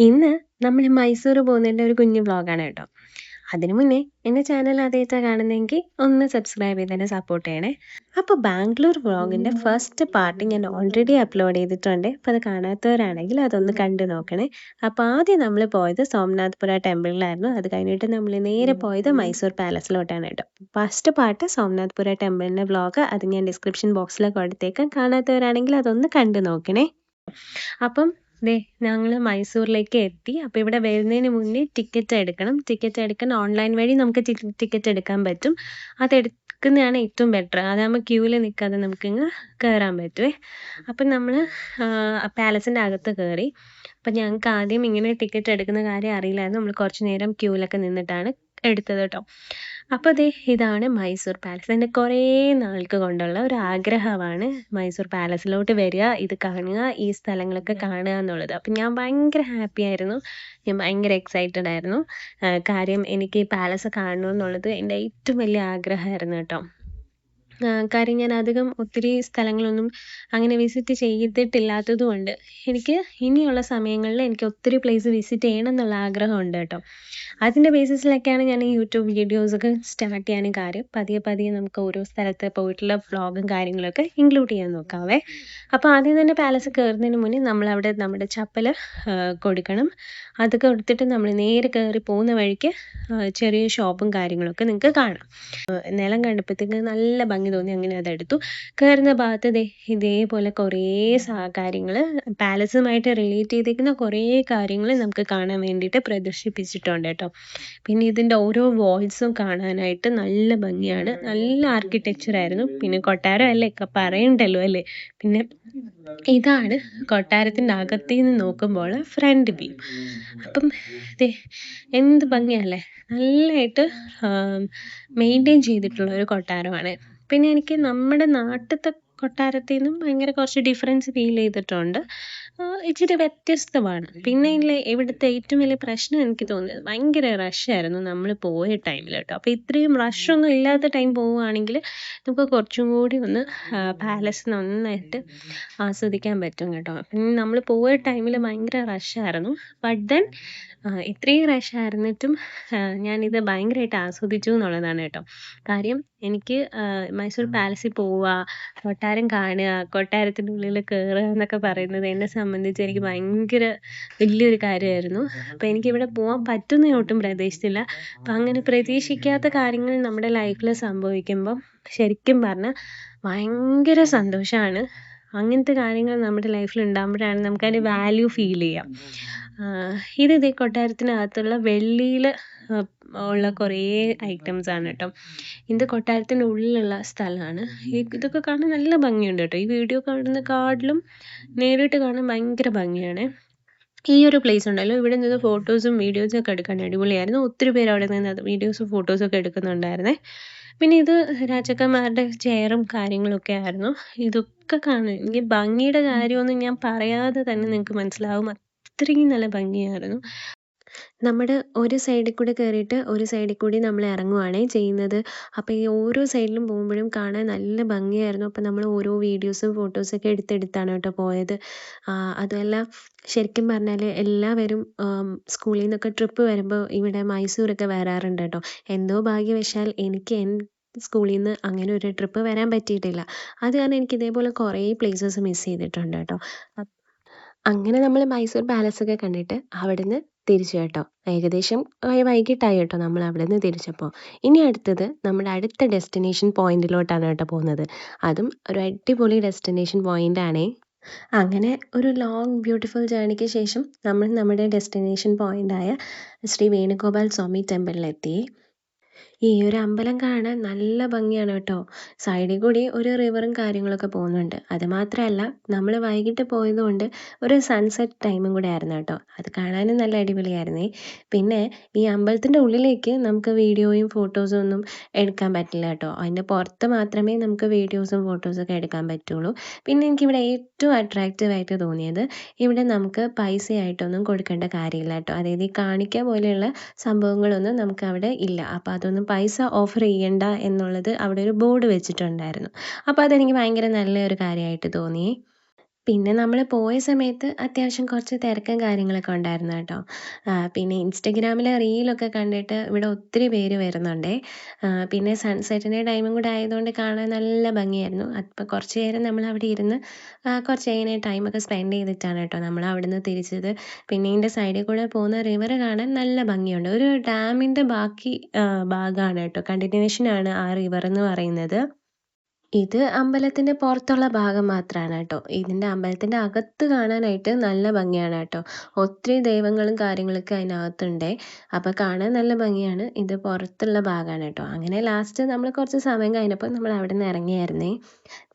ഇന്ന് നമ്മൾ മൈസൂർ പോകുന്നതിൻ്റെ ഒരു കുഞ്ഞു വ്ളോഗാണ് കേട്ടോ. അതിനു മുന്നേ എൻ്റെ ചാനൽ ആദ്യമായിട്ടാണ് കാണുന്നതെങ്കിൽ ഒന്ന് സബ്സ്ക്രൈബ് ചെയ്ത് തന്നെ സപ്പോർട്ട് ചെയ്യണേ. അപ്പോൾ ബാംഗ്ലൂർ വ്ളോഗിൻ്റെ ഫസ്റ്റ് പാർട്ട് ഞാൻ ഓൾറെഡി അപ്ലോഡ് ചെയ്തിട്ടുണ്ട്. അപ്പോൾ അത് കാണാത്തവരാണെങ്കിൽ അതൊന്ന് കണ്ടു നോക്കണേ. അപ്പോൾ ആദ്യം നമ്മൾ പോയത് സോമനാഥ്പുര ടെമ്പിളിലായിരുന്നു. അത് കഴിഞ്ഞിട്ട് നമ്മൾ നേരെ പോയത് മൈസൂർ പാലസിലോട്ടാണ് കേട്ടോ. ഫസ്റ്റ് പാർട്ട് സോമനാഥ്പുര ടെമ്പിളിൻ്റെ വ്ളോഗ് അത് ഞാൻ ഡിസ്ക്രിപ്ഷൻ ബോക്സിൽ കൊടുത്തേക്കാം. കാണാത്തവരാണെങ്കിൽ അതൊന്ന് കണ്ടു നോക്കണേ. അപ്പം ദേ ഞങ്ങൾ മൈസൂരിലേക്ക് എത്തി. അപ്പോൾ ഇവിടെ വരുന്നതിന് മുന്നേ ടിക്കറ്റ് എടുക്കണം. ടിക്കറ്റ് എടുക്കാൻ ഓൺലൈൻ വഴി നമുക്ക് ടിക്കറ്റ് എടുക്കാൻ പറ്റും. അതെടുക്കുന്നതാണ് ഏറ്റവും ബെറ്റർ. അതാകുമ്പോൾ ക്യൂവിൽ നിൽക്കാതെ നമുക്കിങ്ങ് കയറാൻ പറ്റുമേ. അപ്പം നമ്മൾ പാലസിൻ്റെ അകത്ത് കയറി. അപ്പം ഞങ്ങൾക്ക് ആദ്യം ഇങ്ങനെ ടിക്കറ്റ് എടുക്കുന്ന കാര്യം അറിയില്ലായിരുന്നു. നമ്മൾ കുറച്ച് നേരം ക്യൂവിലൊക്കെ നിന്നിട്ടാണ് എടുത്തത് കേട്ടോ. അപ്പോൾ ദേ ഇതാണ് മൈസൂർ പാലസ്. എൻ്റെ കുറേ നാൾക്ക് കൊണ്ടുള്ള ഒരു ആഗ്രഹമാണ് മൈസൂർ പാലസിലോട്ട് വരിക, ഇത് കാണുക, ഈ സ്ഥലങ്ങളൊക്കെ കാണുക എന്നുള്ളത്. അപ്പം ഞാൻ ഭയങ്കര ഹാപ്പി ആയിരുന്നു. ഞാൻ ഭയങ്കര എക്സൈറ്റഡ് ആയിരുന്നു. കാര്യം എനിക്ക് ഈ പാലസ് കാണണമെന്നുള്ളത് എൻ്റെ ഏറ്റവും വലിയ ആഗ്രഹമായിരുന്നു കേട്ടോ. കാര്യം ഞാൻ അധികം ഒത്തിരി സ്ഥലങ്ങളൊന്നും അങ്ങനെ വിസിറ്റ് ചെയ്തിട്ടില്ലാത്തത് കൊണ്ട് എനിക്ക് ഇനിയുള്ള സമയങ്ങളിൽ എനിക്ക് ഒത്തിരി പ്ലേസ് വിസിറ്റ് ചെയ്യണം എന്നുള്ള ആഗ്രഹമുണ്ട് കേട്ടോ. അതിൻ്റെ ബേസിസിലൊക്കെയാണ് ഞാൻ ഈ യൂട്യൂബ് വീഡിയോസൊക്കെ സ്റ്റാർട്ട് ചെയ്യാനും കാര്യം. പതിയെ പതിയെ നമുക്ക് ഓരോ സ്ഥലത്ത് പോയിട്ടുള്ള വ്ളോഗും കാര്യങ്ങളൊക്കെ ഇൻക്ലൂഡ് ചെയ്യാൻ നോക്കാവേ. അപ്പോൾ ആദ്യം തന്നെ പാലസ് കയറുന്നതിന് മുന്നേ നമ്മളവിടെ നമ്മുടെ ചപ്പൽ കൊടുക്കണം. അത് കൊടുത്തിട്ട് നമ്മൾ നേരെ കയറി പോകുന്ന വഴിക്ക് ചെറിയ ഷോപ്പും കാര്യങ്ങളൊക്കെ നിങ്ങൾക്ക് കാണാം. നിലം കണ്ടപ്പോഴത്തേക്ക് നല്ല ഭംഗി തോന്നി, അങ്ങനെ അതെടുത്തു. കയറുന്ന ഭാഗത്ത് ഇതേപോലെ കുറേ കാര്യങ്ങൾ പാലസുമായിട്ട് റിലേറ്റ് ചെയ്തിരിക്കുന്ന കുറേ കാര്യങ്ങൾ നമുക്ക് കാണാൻ വേണ്ടിയിട്ട് പ്രദർശിപ്പിച്ചിട്ടുണ്ട് കേട്ടോ. പിന്നെ ഇതിൻ്റെ ഓരോ വാൾസും കാണാനായിട്ട് നല്ല ഭംഗിയാണ്, നല്ല ആർക്കിടെക്ചർ ആയിരുന്നു. പിന്നെ കൊട്ടാരം അല്ലേ, പറയണ്ടല്ലോ അല്ലേ. പിന്നെ ഇതാണ് കൊട്ടാരത്തിൻ്റെ അകത്തു നിന്ന് നോക്കുമ്പോൾ ഫ്രണ്ട് വ്യൂ. അപ്പം എന്ത് ഭംഗിയല്ലേ, നല്ലതായിട്ട് മെയിൻറ്റെയിൻ ചെയ്തിട്ടുള്ള ഒരു കൊട്ടാരമാണ്. പിന്നെ എനിക്ക് നമ്മുടെ നാട്ടിലത്തെ കൊട്ടാരത്തിൽ നിന്നും ഭയങ്കര കുറച്ച് ഡിഫറൻസ് ഫീൽ ചെയ്തിട്ടുണ്ട്. ഇച്ചിരി വ്യത്യസ്തമാണ്. പിന്നെ ഇവിടുത്തെ ഏറ്റവും വലിയ പ്രശ്നം എനിക്ക് തോന്നിയത് ഭയങ്കര റഷായിരുന്നു നമ്മൾ പോയ ടൈമിൽ കേട്ടോ. അപ്പോൾ ഇത്രയും റഷൊന്നും ഇല്ലാത്ത ടൈം പോവുകയാണെങ്കിൽ നമുക്ക് കുറച്ചും കൂടി ഒന്ന് പാലസ് നന്നായിട്ട് ആസ്വദിക്കാൻ പറ്റും കേട്ടോ. പിന്നെ നമ്മൾ പോയ ടൈമിൽ ഭയങ്കര റഷായിരുന്നു. ബട്ട് ദെൻ ഇത്രയും റഷായിരുന്നിട്ടും ഞാനിത് ഭയങ്കരമായിട്ട് ആസ്വദിച്ചു എന്നുള്ളതാണ് കേട്ടോ. കാര്യം എനിക്ക് മൈസൂർ പാലസിൽ പോവുക, കൊട്ടാരം കാണുക, കൊട്ടാരത്തിൻ്റെ ഉള്ളിൽ കയറുക എന്നൊക്കെ പറയുന്നത് എന്നെ സംബന്ധിച്ച് എനിക്ക് ഭയങ്കര വലിയൊരു കാര്യമായിരുന്നു. അപ്പോൾ എനിക്കിവിടെ പോകാൻ പറ്റുമെന്ന് ഞാൻ ഒട്ടും പ്രതീക്ഷിച്ചില്ല. അപ്പം അങ്ങനെ പ്രതീക്ഷിക്കാത്ത കാര്യങ്ങൾ നമ്മുടെ ലൈഫിൽ സംഭവിക്കുമ്പം ശരിക്കും പറഞ്ഞാൽ ഭയങ്കര സന്തോഷമാണ്. അങ്ങനത്തെ കാര്യങ്ങൾ നമ്മുടെ ലൈഫിൽ ഉണ്ടാകുമ്പോഴാണ് നമുക്കതിൻ്റെ വാല്യൂ ഫീൽ ചെയ്യാം. ഇത് കൊട്ടാരത്തിനകത്തുള്ള വെള്ളിയിൽ ഉള്ള കുറേ ഐറ്റംസ് ആണ് കേട്ടോ. ഇത് കൊട്ടാരത്തിൻ്റെ ഉള്ളിലുള്ള സ്ഥലമാണ്. ഇതൊക്കെ കാണാൻ നല്ല ഭംഗിയുണ്ട് കേട്ടോ. ഈ വീഡിയോ കാണുന്നതിനെക്കാട്ടിലും നേരിട്ട് കാണാൻ ഭയങ്കര ഭംഗിയാണ്. ഈ ഒരു പ്ലേസ് ഉണ്ടല്ലോ, ഇവിടെ നിന്ന് ഫോട്ടോസും വീഡിയോസും ഒക്കെ എടുക്കാൻ അടിപൊളിയായിരുന്നു. ഒത്തിരി പേര് അവിടെ നിന്ന് വീഡിയോസും ഫോട്ടോസും ഒക്കെ എടുക്കുന്നുണ്ടായിരുന്നേ. പിന്നെ ഇത് രാജാക്കന്മാരുടെ ചെയറും കാര്യങ്ങളൊക്കെ ആയിരുന്നു. ഇതൊക്കെ കാണാൻ എനിക്ക് ഭംഗിയുടെ കാര്യമൊന്നും ഞാൻ പറയാതെ തന്നെ നിങ്ങൾക്ക് മനസ്സിലാവും, അത്രയും നല്ല ഭംഗിയായിരുന്നു. നമ്മുടെ ഒരു സൈഡിൽ കൂടെ കയറിയിട്ട് ഒരു സൈഡിൽ കൂടി നമ്മൾ ഇറങ്ങുവാണ് ചെയ്യുന്നത്. അപ്പോൾ ഈ ഓരോ സൈഡിലും പോകുമ്പോഴും കാണാൻ നല്ല ഭംഗിയായിരുന്നു. അപ്പോൾ നമ്മൾ ഓരോ വീഡിയോസും ഫോട്ടോസൊക്കെ എടുത്താണ് കേട്ടോ പോയത്. അതുമല്ല, ശരിക്കും പറഞ്ഞാൽ എല്ലാവരും സ്കൂളിൽ നിന്നൊക്കെ ട്രിപ്പ് വരുമ്പോൾ ഇവിടെ മൈസൂരൊക്കെ വരാറുണ്ട് കേട്ടോ. എന്തോ ഭാഗ്യവശാൽ എനിക്ക് സ്കൂളിൽ നിന്ന് അങ്ങനെ ഒരു ട്രിപ്പ് വരാൻ പറ്റിയിട്ടില്ല. അത് കാരണം എനിക്ക് ഇതേപോലെ കുറേ പ്ലേസസ് മിസ് ചെയ്തിട്ടുണ്ട് കേട്ടോ. അങ്ങനെ നമ്മൾ മൈസൂർ പാലസൊക്കെ കണ്ടിട്ട് അവിടുന്ന് തിരിച്ചു കേട്ടോ. ഏകദേശം വൈകിട്ടായി കേട്ടോ നമ്മൾ അവിടുന്ന് തിരിച്ചപ്പോൾ. ഇനി അടുത്തത് നമ്മുടെ അടുത്ത ഡെസ്റ്റിനേഷൻ പോയിന്റിലോട്ടാണ് കേട്ടോ പോകുന്നത്. അതും ഒരു അടിപൊളി ഡെസ്റ്റിനേഷൻ പോയിൻ്റാണേ. അങ്ങനെ ഒരു ലോങ് ബ്യൂട്ടിഫുൾ ജേർണിക്ക് ശേഷം നമ്മൾ നമ്മുടെ ഡെസ്റ്റിനേഷൻ പോയിൻ്റായ ശ്രീ വേണുഗോപാൽ സ്വാമി ടെമ്പിളിലെത്തി. ഈ ഒരു അമ്പലം കാണാൻ നല്ല ഭംഗിയാണ് കേട്ടോ. സൈഡിൽ കൂടി ഒരു റിവറും കാര്യങ്ങളൊക്കെ പോകുന്നുണ്ട്. അതുമാത്രമല്ല, നമ്മൾ വൈകിട്ട് പോയതുകൊണ്ട് ഒരു സൺസെറ്റ് ടൈമും കൂടെ ആയിരുന്നു കേട്ടോ. അത് കാണാനും നല്ല അടിപൊളിയായിരുന്നേ. പിന്നെ ഈ അമ്പലത്തിൻ്റെ ഉള്ളിലേക്ക് നമുക്ക് വീഡിയോയും ഫോട്ടോസും ഒന്നും എടുക്കാൻ പറ്റില്ല കേട്ടോ. അതിൻ്റെ പുറത്ത് മാത്രമേ നമുക്ക് വീഡിയോസും ഫോട്ടോസൊക്കെ എടുക്കാൻ പറ്റുള്ളൂ. പിന്നെ എനിക്കിവിടെ ഏറ്റവും അട്രാക്റ്റീവായിട്ട് തോന്നിയത് ഇവിടെ നമുക്ക് പൈസയായിട്ടൊന്നും കൊടുക്കേണ്ട കാര്യമില്ല കേട്ടോ. അതായത് ഈ കാണിക്ക പോലെയുള്ള സംഭവങ്ങളൊന്നും നമുക്ക് അവിടെ ഇല്ല. അപ്പോൾ അതൊന്നും പൈസ ഓഫർ ചെയ്യണ്ട എന്നുള്ളത് അവിടെ ഒരു ബോർഡ് വെച്ചിട്ടുണ്ടായിരുന്നു. അപ്പോൾ അതെനിക്ക് ഭയങ്കര നല്ലൊരു കാര്യമായിട്ട് തോന്നി. പിന്നെ നമ്മൾ പോയ സമയത്ത് അത്യാവശ്യം കുറച്ച് തിരക്കും കാര്യങ്ങളൊക്കെ ഉണ്ടായിരുന്നു കേട്ടോ. പിന്നെ ഇൻസ്റ്റഗ്രാമിലെ റീലൊക്കെ കണ്ടിട്ട് ഇവിടെ ഒത്തിരി പേര് വരുന്നുണ്ടേ. പിന്നെ സൺസെറ്റിൻ്റെ ടൈമും കൂടെ ആയതുകൊണ്ട് കാണാൻ നല്ല ഭംഗിയായിരുന്നു. അപ്പോൾ കുറച്ച് നേരം നമ്മളവിടെ ഇരുന്ന് കുറച്ച് ഇങ്ങനെ ടൈമൊക്കെ സ്പെൻഡ് ചെയ്തിട്ടാണ് കേട്ടോ നമ്മൾ അവിടുന്ന് തിരിച്ചത്. പിന്നെ ഇതിൻ്റെ സൈഡിൽ കൂടെ പോകുന്ന റിവർ കാണാൻ നല്ല ഭംഗിയുണ്ട്. ഒരു ഡാമിൻ്റെ ബാക്കി ഭാഗമാണ് കേട്ടോ. കണ്ടിന്യൂവേഷനാണ് ആ റിവർ എന്ന് പറയുന്നത്. ഇത് അമ്പലത്തിൻ്റെ പുറത്തുള്ള ഭാഗം മാത്രമാണ് കേട്ടോ. ഇതിൻ്റെ അമ്പലത്തിൻ്റെ അകത്ത് കാണാനായിട്ട് നല്ല ഭംഗിയാണ് കേട്ടോ. ഒത്തിരി ദൈവങ്ങളും കാര്യങ്ങളൊക്കെ അതിനകത്തുണ്ടേ. അപ്പോൾ കാണാൻ നല്ല ഭംഗിയാണ്. ഇത് പുറത്തുള്ള ഭാഗമാണ് കേട്ടോ. അങ്ങനെ ലാസ്റ്റ് നമ്മൾ കുറച്ച് സമയം കഴിഞ്ഞപ്പോൾ നമ്മൾ അവിടെ നിന്ന് ഇറങ്ങിയായിരുന്നേ.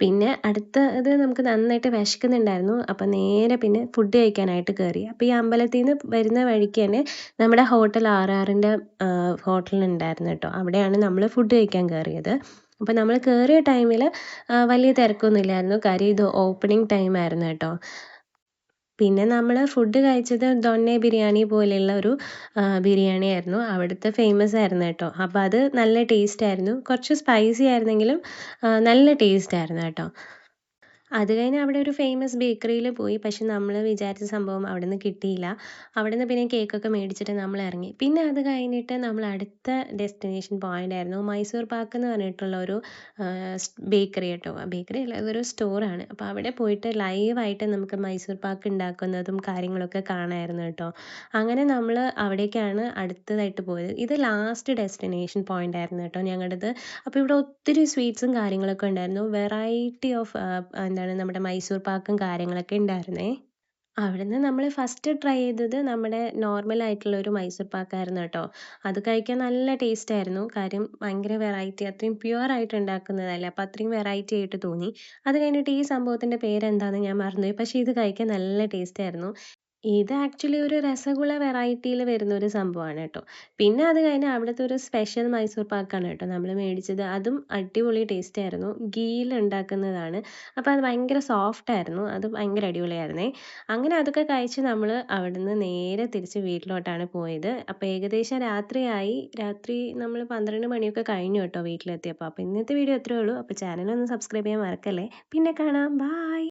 പിന്നെ അടുത്ത ഇത് നമുക്ക് നന്നായിട്ട് വിശക്കുന്നുണ്ടായിരുന്നു. അപ്പോൾ നേരെ പിന്നെ ഫുഡ് കഴിക്കാനായിട്ട് കയറി. അപ്പോൾ ഈ അമ്പലത്തിൽ നിന്ന് വരുന്ന വഴിക്ക് തന്നെ നമ്മുടെ ഹോട്ടൽ ആർ.ആറിൻ്റെ ഹോട്ടലുണ്ടായിരുന്നു കേട്ടോ. അവിടെയാണ് നമ്മൾ ഫുഡ് കഴിക്കാൻ കയറിയത്. അപ്പോൾ നമ്മൾ കയറിയ ടൈമിൽ വലിയ തിരക്കൊന്നുമില്ലായിരുന്നു. കാര്യം ഇത് ഓപ്പണിംഗ് ടൈമായിരുന്നു കേട്ടോ. പിന്നെ നമ്മൾ ഫുഡ് കഴിച്ചത് ദൊണ്ണെ ബിരിയാണി പോലെയുള്ള ഒരു ബിരിയാണി ആയിരുന്നു. അവിടുത്തെ ഫേമസ് ആയിരുന്നു കേട്ടോ. അപ്പോൾ അത് നല്ല ടേസ്റ്റ് ആയിരുന്നു. കുറച്ച് സ്പൈസി ആയിരുന്നെങ്കിലും നല്ല ടേസ്റ്റ് ആയിരുന്നു കേട്ടോ. അത് കഴിഞ്ഞ് അവിടെ ഒരു ഫേമസ് ബേക്കറിയിൽ പോയി. പക്ഷെ നമ്മൾ വിചാരിച്ച സംഭവം അവിടുന്ന് കിട്ടിയില്ല. അവിടുന്ന് പിന്നെ കേക്കൊക്കെ മേടിച്ചിട്ട് നമ്മൾ ഇറങ്ങി. പിന്നെ അത് കഴിഞ്ഞിട്ട് നമ്മൾ അടുത്ത ഡെസ്റ്റിനേഷൻ പോയിന്റ് ആയിരുന്നു മൈസൂർ പാക്ക് എന്ന് പറഞ്ഞിട്ടുള്ള ഒരു ബേക്കറി കേട്ടോ. ബേക്കറി അല്ല, അതൊരു സ്റ്റോറാണ്. അപ്പോൾ അവിടെ പോയിട്ട് ലൈവായിട്ട് നമുക്ക് മൈസൂർ പാക്ക് ഉണ്ടാക്കുന്നതും കാര്യങ്ങളൊക്കെ കാണാമായിരുന്നു കേട്ടോ. അങ്ങനെ നമ്മൾ അവിടേക്കാണ് അടുത്തതായിട്ട് പോയത്. ഇത് ലാസ്റ്റ് ഡെസ്റ്റിനേഷൻ പോയിന്റ് ആയിരുന്നു കേട്ടോ ഞങ്ങളുടേത്. അപ്പോൾ ഇവിടെ ഒത്തിരി സ്വീറ്റ്സും കാര്യങ്ങളൊക്കെ ഉണ്ടായിരുന്നു. വെറൈറ്റി ഓഫ് എന്താണ് നമ്മുടെ മൈസൂർ പാക്കും കാര്യങ്ങളൊക്കെ ഉണ്ടായിരുന്നേ. അവിടുന്ന് നമ്മൾ ഫസ്റ്റ് ട്രൈ ചെയ്തത് നമ്മുടെ നോർമൽ ആയിട്ടുള്ള ഒരു മൈസൂർ പാക്കായിരുന്നു കേട്ടോ. അത് കഴിക്കാൻ നല്ല ടേസ്റ്റ് ആയിരുന്നു. കാര്യം ഭയങ്കര വെറൈറ്റി, അത്രയും പ്യുവർ ആയിട്ട് ഉണ്ടാക്കുന്നതല്ലേ. അപ്പോൾ അത്രയും വെറൈറ്റി ആയിട്ട് തോന്നി. അത് കഴിഞ്ഞിട്ട് ഈ സംഭവത്തിൻ്റെ പേരെന്താണെന്ന് ഞാൻ മറന്നുപോയി. പക്ഷേ ഇത് കഴിക്കാൻ നല്ല ടേസ്റ്റ് ആയിരുന്നു. ഇത് ആക്ച്വലി ഒരു രസഗുള വെറൈറ്റിയിൽ വരുന്ന ഒരു സംഭവമാണ് കേട്ടോ. പിന്നെ അത് കഴിഞ്ഞ് അവിടുത്തെ ഒരു സ്പെഷ്യൽ മൈസൂർ പാക്കാണ് കേട്ടോ നമ്മൾ മേടിച്ചത്. അതും അടിപൊളി ടേസ്റ്റ് ആയിരുന്നു. ഗീയിൽ ഉണ്ടാക്കുന്നതാണ്. അപ്പോൾ അത് ഭയങ്കര സോഫ്റ്റ് ആയിരുന്നു. അത് ഭയങ്കര അടിപൊളിയായിരുന്നേ. അങ്ങനെ അതൊക്കെ കഴിച്ച് നമ്മൾ അവിടുന്ന് നേരെ തിരിച്ച് വീട്ടിലോട്ടാണ് പോയത്. അപ്പോൾ ഏകദേശം രാത്രിയായി. രാത്രി നമ്മൾ 12 മണിയൊക്കെ കഴിഞ്ഞു കേട്ടോ വീട്ടിലെത്തിയപ്പോൾ. അപ്പോൾ ഇന്നത്തെ വീഡിയോ ഇത്രയേ ഉള്ളൂ. അപ്പോൾ ചാനൽ ഒന്ന് സബ്സ്ക്രൈബ് ചെയ്യാൻ മറക്കല്ലേ. പിന്നെ കാണാം. ബായ്.